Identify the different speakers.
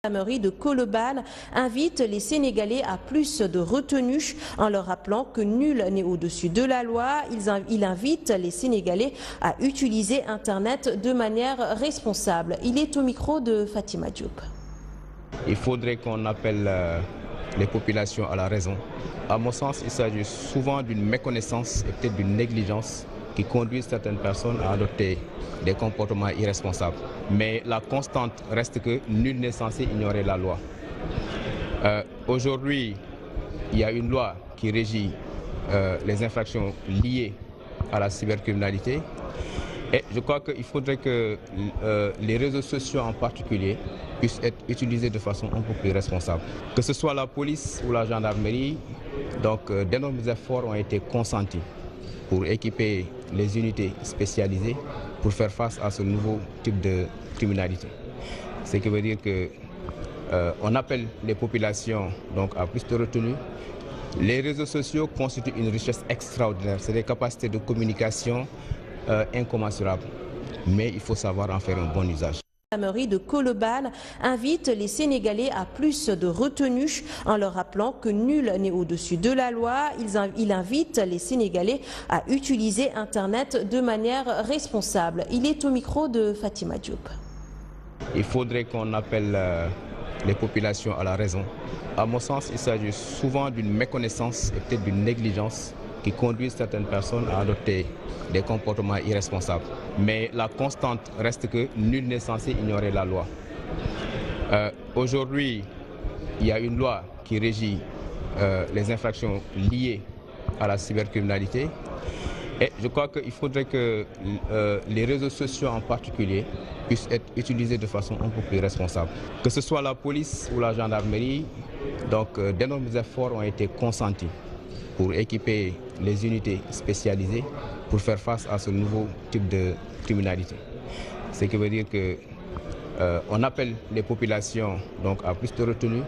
Speaker 1: La gendarmerie de Colobane invite les Sénégalais à plus de retenue en leur rappelant que nul n'est au-dessus de la loi. Il invite les Sénégalais à utiliser Internet de manière responsable. Il est au micro de Fatima Diop.
Speaker 2: Il faudrait qu'on appelle les populations à la raison. À mon sens, il s'agit souvent d'une méconnaissance et peut-être d'une négligence qui conduisent certaines personnes à adopter des comportements irresponsables. Mais la constante reste que nul n'est censé ignorer la loi. Aujourd'hui, il y a une loi qui régit les infractions liées à la cybercriminalité. Et je crois qu'il faudrait que les réseaux sociaux en particulier puissent être utilisés de façon un peu plus responsable. Que ce soit la police ou la gendarmerie, donc d'énormes efforts ont été consentis pour équiper les unités spécialisées pour faire face à ce nouveau type de criminalité. Ce qui veut dire qu'on appelle les populations donc, à plus de retenue. Les réseaux sociaux constituent une richesse extraordinaire. C'est des capacités de communication incommensurables. Mais il faut savoir en faire un bon usage.
Speaker 1: La gendarmerie de Colobane invite les Sénégalais à plus de retenue en leur rappelant que nul n'est au-dessus de la loi. Il invite les Sénégalais à utiliser Internet de manière responsable. Il est au micro de Fatima Diop.
Speaker 2: Il faudrait qu'on appelle les populations à la raison. À mon sens, il s'agit souvent d'une méconnaissance et peut-être d'une négligence qui conduisent certaines personnes à adopter des comportements irresponsables. Mais la constante reste que nul n'est censé ignorer la loi. Aujourd'hui, il y a une loi qui régit les infractions liées à la cybercriminalité. Et je crois qu'il faudrait que les réseaux sociaux en particulier puissent être utilisés de façon un peu plus responsable. Que ce soit la police ou la gendarmerie, donc d'énormes efforts ont été consentis pour équiper les unités spécialisées pour faire face à ce nouveau type de criminalité. Ce qui veut dire qu'on appelle les populations donc, à plus de retenue.